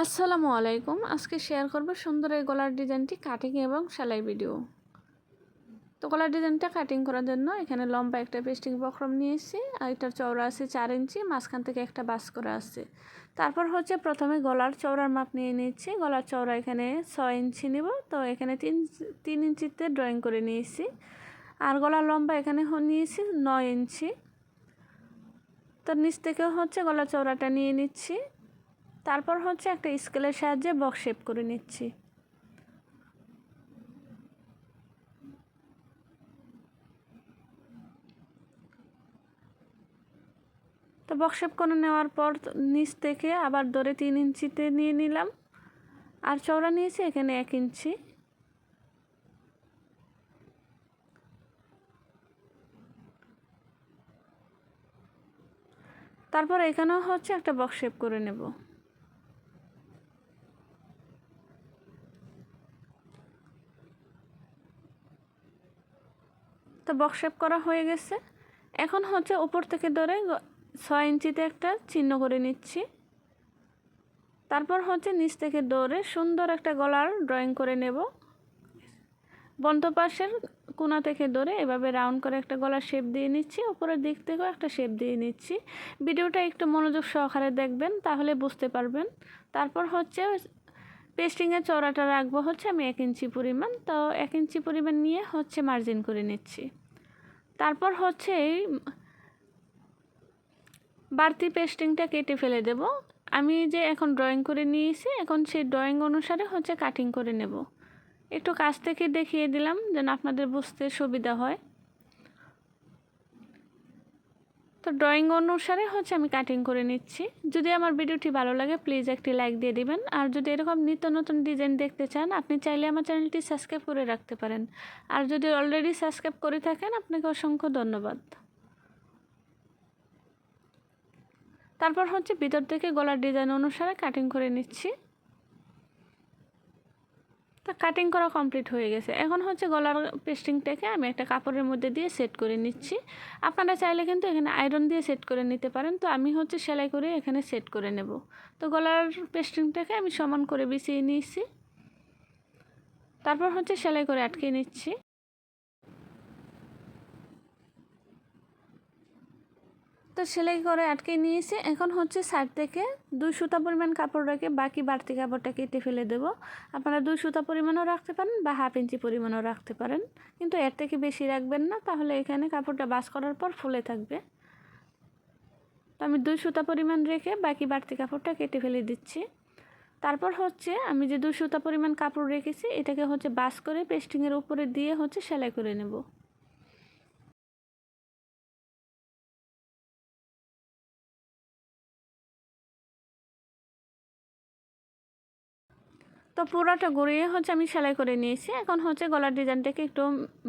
আসসালামু আলাইকুম। আজকে শেয়ার করব সুন্দর এই গলার ডিজাইনটি কাটিং এবং সেলাই ভিডিও। তো গলার ডিজাইনটা কাটিং করার জন্য এখানে লম্বা একটা পেস্টিং বক্রম নিয়েছি, আর এটার চওড়া আছে 4 ইঞ্চি, মাঝখান থেকে একটা বাস করা আছে। তারপর হচ্ছে প্রথমে গলার চওড়ার মাপ নিয়ে নিচ্ছি। গলার চওড়া এখানে 6 ইঞ্চি নিব, তো এখানে 3 ইঞ্চিতে ড্রয়িং করে নিয়েছি। আর গলার লম্বা এখানে নিয়েছি 9 ইঞ্চি। তো নিচ থেকে হচ্ছে গলার চওড়াটা নিয়ে নিচ্ছি। তারপর হচ্ছে একটা স্কেলের সাহায্যে বক্স শেপ করে নিচ্ছি। তো বক্স শেপ করে নেওয়ার পর নিচ থেকে আবার ধরে 3 ইঞ্চিতে নিয়ে নিলাম, আর চওড়া নিয়েছি এখানে 1 ইঞ্চি। তারপর এখানেও হচ্ছে একটা বক্স শেপ করে নেব। তো বক্স শেপ করা হয়ে গেছে। এখন হচ্ছে উপর থেকে ধরে 6 ইঞ্চিতে একটা চিহ্ন করে নিচ্ছি। তারপর হচ্ছে নিচ থেকে ধরে সুন্দর একটা গলার ড্রয়িং করে নেব। বন্ধ পাশের কোণা থেকে ধরে এভাবে রাউন্ড করে একটা গলার শেপ দিয়ে নিচ্ছি। উপরের দিক থেকেও একটা শেপ দিয়ে নিচ্ছি। ভিডিওটা একটু মনোযোগ সহকারে দেখবেন, তাহলে বুঝতে পারবেন। তারপর হচ্ছে পেস্টিংয়ের চওড়াটা রাখবো হচ্ছে আমি 1 ইঞ্চি পরিমাণ। তো 1 ইঞ্চি পরিমাণ নিয়ে হচ্ছে মার্জিন করে নিচ্ছি। তারপর হচ্ছে এই বাড়তি পেস্টিংটা কেটে ফেলে দেব। আমি যে এখন ড্রয়িং করে নিয়েছি, এখন সেই ড্রয়িং অনুসারে হচ্ছে কাটিং করে নেব। একটু কাছ থেকে দেখিয়ে দিলাম যেন আপনাদের বুঝতে সুবিধা হয়। তো ড্রয়িং অনুসারে হচ্ছে আমি কাটিং করে নিচ্ছি। যদি আমার ভিডিওটি ভালো লাগে প্লিজ একটি লাইক দিয়ে দিবেন। আর যদি এরকম নিত্য নতুন ডিজাইন দেখতে চান আপনি চাইলে আমার চ্যানেলটি সাবস্ক্রাইব করে রাখতে পারেন। আর যদি অলরেডি সাবস্ক্রাইব করে থাকেন আপনাকে অসংখ্য ধন্যবাদ। তারপর হচ্ছে ভিতর থেকে গলার ডিজাইন অনুসারে কাটিং করে নিচ্ছি। তো কাটিং করা কমপ্লিট হয়ে গেছে। এখন হচ্ছে গলার পেস্টিংটাকে আমি একটা কাপড়ের মধ্যে দিয়ে সেট করে নিচ্ছি। আপনারা চাইলে কিন্তু এখানে আয়রন দিয়ে সেট করে নিতে পারেন। তো আমি হচ্ছে সেলাই করে এখানে সেট করে নেব। তো গলার পেস্টিংটাকে আমি সমান করে বিছিয়ে নিয়েছি। তারপর হচ্ছে সেলাই করে আটকে নিচ্ছি। তো সেলাই করে আটকে নিয়েছি। এখন হচ্ছে সাইড থেকে 2 সুতা পরিমাণ কাপড় রেখে বাকি বাড়তি কাপড়টা কেটে ফেলে দেব। আপনারা 2 সুতা পরিমাণও রাখতে পারেন বা হাফ ইঞ্চি পরিমাণও রাখতে পারেন, কিন্তু এর থেকে বেশি রাখবেন না, তাহলে এখানে কাপড়টা বাস করার পর ফুলে থাকবে। তো আমি 2 সুতা পরিমাণ রেখে বাকি বাড়তি কাপড়টা কেটে ফেলে দিচ্ছি। তারপর হচ্ছে আমি যে 2 সুতা পরিমাণ কাপড় রেখেছি এটাকে হচ্ছে বাস করে পেস্টিংয়ের উপরে দিয়ে হচ্ছে সেলাই করে নেব। তো পুরোটা ঘুরিয়ে হচ্ছে আমি সেলাই করে নিয়েছি। এখন হচ্ছে গলার ডিজাইনটাকে একটু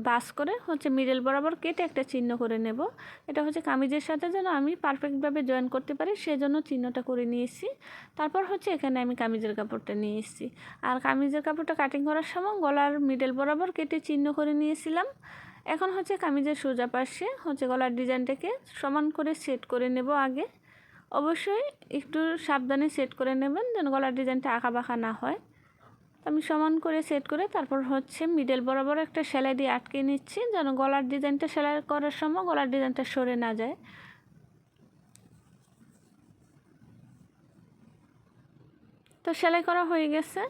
বাস করে হচ্ছে মিডল বরাবর কেটে একটা চিহ্ন করে নেব। এটা হচ্ছে কামিজের সাথে যেন আমি পারফেক্টভাবে জয়েন করতে পারি সেজন্য চিহ্নটা করে নিয়েছি। তারপর হচ্ছে এখানে আমি কামিজের কাপড়টা নিয়ে এসেছি। আর কামিজের কাপড়টা কাটিং করার সময় গলার মিডল বরাবর কেটে চিহ্ন করে নিয়েছিলাম। এখন হচ্ছে কামিজের সোজা পাশে হচ্ছে গলার ডিজাইনটাকে সমান করে সেট করে নেব আগে। অবশ্যই একটু সাবধানে সেট করে নেবেন যেন গলার ডিজাইনটা আঁকা বাঁকা না হয়। আমি সমান করে সেট করে তারপর হচ্ছে মিডল বরাবর একটা সেলাই দিয়ে আটকে নিচ্ছি যেন গলার ডিজাইনটা সেলাই করার সময় গলার ডিজাইনটা সরে না যায়। তো সেলাই করা হয়ে গেছে।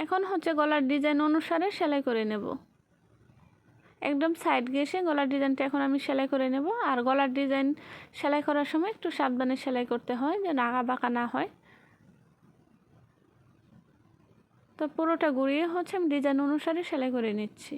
এখন হচ্ছে গলার ডিজাইন অনুসারে সেলাই করে নেব। একদম সাইড ঘেঁষে গলার ডিজাইনটা এখন আমি সেলাই করে নেব। আর গলার ডিজাইন সেলাই করার সময় একটু সাবধানে সেলাই করতে হয় যেন আঁকা বাঁকা না হয়। তো পুরোটা ঘুরিয়ে হচ্ছে আমি ডিজাইন অনুসারে সেলাই করে নিচ্ছি।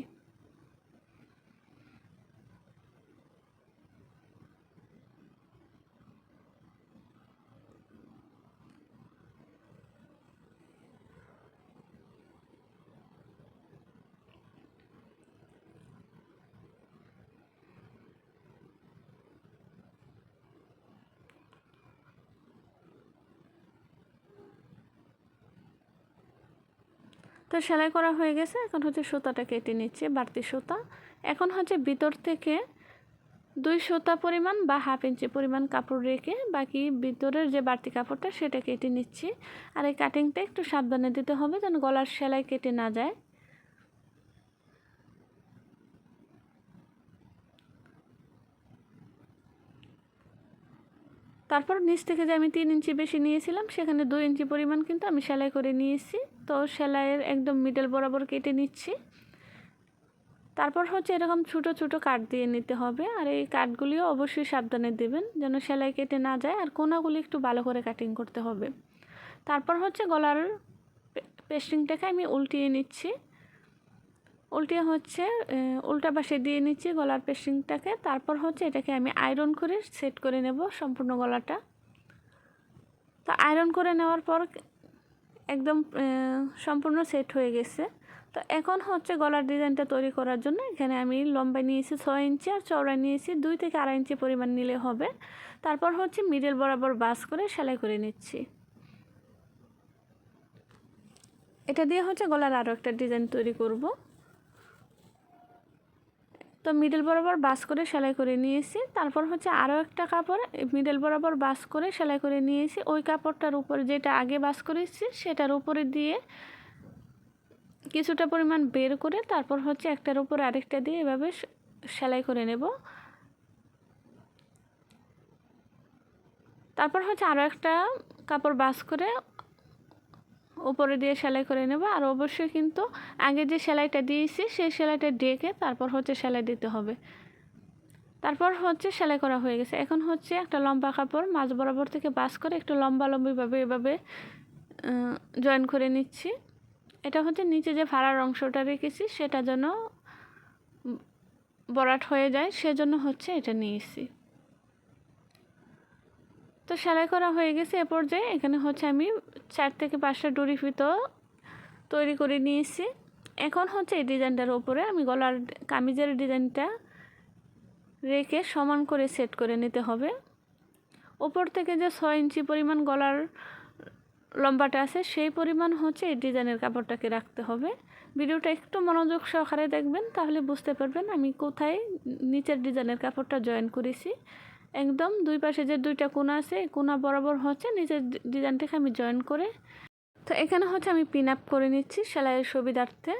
তো সেলাই করা হয়ে গেছে। এখন হচ্ছে সুতাটা কেটে নিচ্ছে বাড়তি সুতা। এখন হচ্ছে ভিতর থেকে 2 সুতা পরিমাণ বা হাফ ইঞ্চি পরিমাণ কাপড় রেখে বাকি ভিতরের যে বাড়তি কাপড়টা সেটা কেটে নিচ্ছি। আর এই কাটিংটা একটু সাবধানে দিতে হবে যেন গলার সেলাই কেটে না যায়। তারপর নিচ থেকে যে আমি 3 ইঞ্চি বেশি নিয়েছিলাম সেখানে 2 ইঞ্চি পরিমাণ কিন্তু আমি সেলাই করে নিয়েছি। তো সেলাইয়ের একদম মিডল বরাবর কেটে নিচ্ছি। তারপর হচ্ছে এরকম ছোটো ছোটো কাট দিয়ে নিতে হবে। আর এই কাটগুলিও অবশ্যই সাবধানে দেবেন যেন সেলাই কেটে না যায়। আর কোনাগুলি একটু ভালো করে কাটিং করতে হবে। তারপর হচ্ছে গলার পেস্টিংটাকে আমি উল্টিয়ে নিচ্ছি। উল্টিয়ে হচ্ছে উল্টা পাশে দিয়ে নিচ্ছি গলার পেস্টিংটাকে। তারপর হচ্ছে এটাকে আমি আয়রন করে সেট করে নেব সম্পূর্ণ গলাটা। তো আয়রন করে নেওয়ার পর একদম সম্পূর্ণ সেট হয়ে গেছে। তো এখন হচ্ছে গলার ডিজাইনটা তৈরি করার জন্য এখানে আমি লম্বা নিয়েছি 6 ইঞ্চি আর চওড়া নিয়েছি 2 থেকে 2.5 ইঞ্চি পরিমাণ নিলে হবে। তারপর হচ্ছে মিডল বরাবর বাস করে সেলাই করে নিচ্ছি। এটা দিয়ে হচ্ছে গলার আরও একটা ডিজাইন তৈরি করব। তো মিডল বরাবর বাস করে সেলাই করে নিয়েছি। তারপর হচ্ছে আরও একটা কাপড় মিডল বরাবর বাস করে সেলাই করে নিয়েছি। ওই কাপড়টার উপরে যেটা আগে বাস করেছি সেটার উপরে দিয়ে কিছুটা পরিমাণ বের করে তারপর হচ্ছে একটার উপরে আরেকটা দিয়ে এভাবে সেলাই করে নেব। তারপর হচ্ছে আরও একটা কাপড় বাস করে উপরে দিয়ে সেলাই করে নেব। আর অবশ্যই কিন্তু আগে যে সেলাইটা দিয়েছি সেই সেলাইটা ডেকে তারপর হচ্ছে সেলাই দিতে হবে। তারপর হচ্ছে সেলাই করা হয়ে গেছে। এখন হচ্ছে একটা লম্বা কাপড় মাঝ বরাবর থেকে বাস করে একটু লম্বিভাবে এভাবে জয়েন করে নিচ্ছি। এটা হচ্ছে নিচে যে ফাড়ার অংশটা রেখেছি সেটা যেন বরাট হয়ে যায় সেজন্য হচ্ছে এটা নিয়েছি। তো সেলাই করা হয়ে গেছে। এ পর্যায়ে এখানে হচ্ছে আমি 4 থেকে 5টা ডরি ফিতো তৈরি করে নিয়েছি। এখন হচ্ছে এই ডিজাইনটার উপরে আমি গলার কামিজের ডিজাইনটা রেখে সমান করে সেট করে নিতে হবে। উপর থেকে যে 6 ইঞ্চি পরিমাণ গলার লম্বাটা আছে সেই পরিমাণ হচ্ছে এই ডিজাইনের কাপড়টাকে রাখতে হবে। ভিডিওটা একটু মনোযোগ সহকারে দেখবেন তাহলে বুঝতে পারবেন আমি কোথায় নিচের ডিজাইনের কাপড়টা জয়েন করেছি। একদম দুই পাশে যে 2টা কোণা আছে এই কোণা বরাবর হচ্ছে নিচের ডিজাইনটাকে আমি জয়েন করে তো এখানে হচ্ছে আমি পিন আপ করে নিচ্ছি সেলাইয়ের সুবিধার্থে।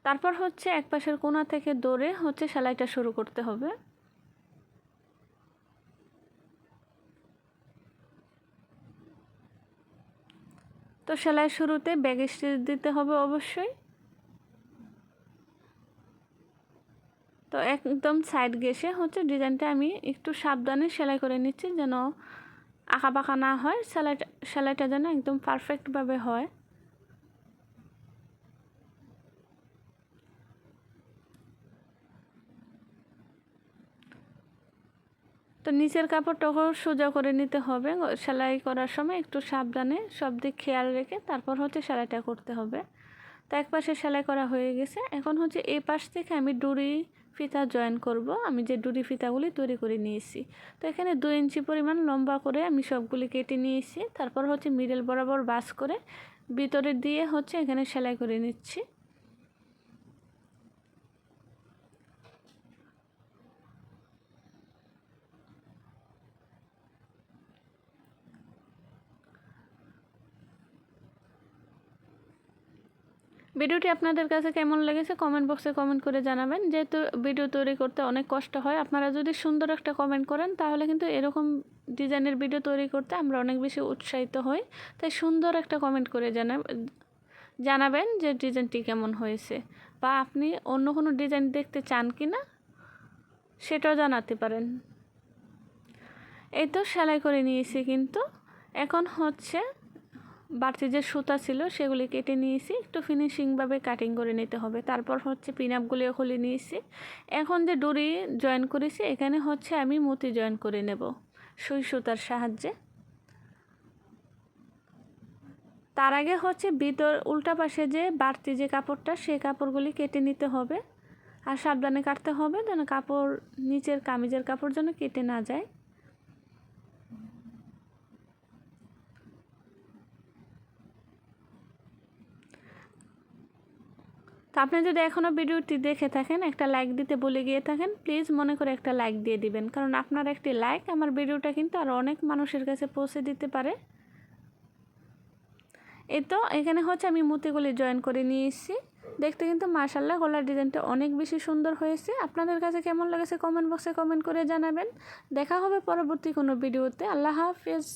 তারপর হচ্ছে এক পাশের কোণা থেকে ধরে হচ্ছে সেলাইটা শুরু করতে হবে। তো সেলাই শুরুতে ব্যাক স্টিচ দিতে হবে অবশ্যই। তো একদম সাইড ঘেঁষে হচ্ছে ডিজাইনটা আমি একটু সাবধানে সেলাই করে নিচ্ছি যেন আঁকাবাঁকা না হয়, সেলাইটা যেন একদম পারফেক্টভাবে হয়। তো নিচের কাপড়টাকেও সোজা করে নিতে হবে। সেলাই করার সময় একটু সাবধানে সব দিক খেয়াল রেখে তারপর হচ্ছে সেলাইটা করতে হবে। তো এক পাশে সেলাই করা হয়ে গেছে। এখন হচ্ছে এই পাশ থেকে আমি ডুরি ফিতা জয়েন করব। আমি যে ডুরি ফিতাগুলি তৈরি করে নিয়েছি তো এখানে 2 ইঞ্চি পরিমাণ লম্বা করে আমি সবগুলি কেটে নিয়েছি। তারপর হচ্ছে মিডল বরাবর বাস করে ভিতরে দিয়ে হচ্ছে এখানে সেলাই করে নিচ্ছি। ভিডিওটি আপনাদের কাছে কেমন লেগেছে কমেন্ট বক্সে কমেন্ট করে জানাবেন। যেহেতু ভিডিও তৈরি করতে অনেক কষ্ট হয়, আপনারা যদি সুন্দর একটা কমেন্ট করেন তাহলে কিন্তু এরকম ডিজাইনের ভিডিও তৈরি করতে আমরা অনেক বেশি উৎসাহিত হই। তাই সুন্দর একটা কমেন্ট করে জানাবেন যে ডিজাইনটি কেমন হয়েছে বা আপনি অন্য কোনো ডিজাইন দেখতে চান কি না সেটাও জানাতে পারেন। এই তো সেলাই করে নিয়েছি কিন্তু এখন হচ্ছে বাড়তি যে সুতা ছিল সেগুলি কেটে নিয়েছি, একটু ফিনিশিংভাবে কাটিং করে নিতে হবে। তারপর হচ্ছে পিন আপগুলিও খুলে নিয়েছি। এখন যে ডরি জয়েন করেছি এখানে হচ্ছে আমি মতি জয়েন করে নেব সুই সুতার সাহায্যে। তার আগে হচ্ছে ভিতর উল্টা পাশে যে বাড়তি যে কাপড়টা সেই কাপড়গুলি কেটে নিতে হবে। আর সাবধানে কাটতে হবে যেন কাপড় নিচের কামিজের কাপড় যেন কেটে না যায়। তো তো আপনি যদি এখনও ভিডিওটি দেখে থাকেন, একটা লাইক দিতে ভুলে গিয়ে থাকেন, প্লিজ মনে করে একটা লাইক দিয়ে দিবেন, কারণ আপনার একটি লাইক আমার ভিডিওটা কিন্তু আরও অনেক মানুষের কাছে পৌঁছে দিতে পারে। এই তো এখানে হচ্ছে আমি মুতিগুলি জয়েন করে নিয়েছি। দেখতে কিন্তু মাশাআল্লাহ গলার ডিজাইনটা অনেক বেশি সুন্দর হয়েছে। আপনাদের কাছে কেমন লেগেছে কমেন্ট বক্সে কমেন্ট করে জানাবেন। দেখা হবে পরবর্তী কোনো ভিডিওতে। আল্লাহ হাফেজ।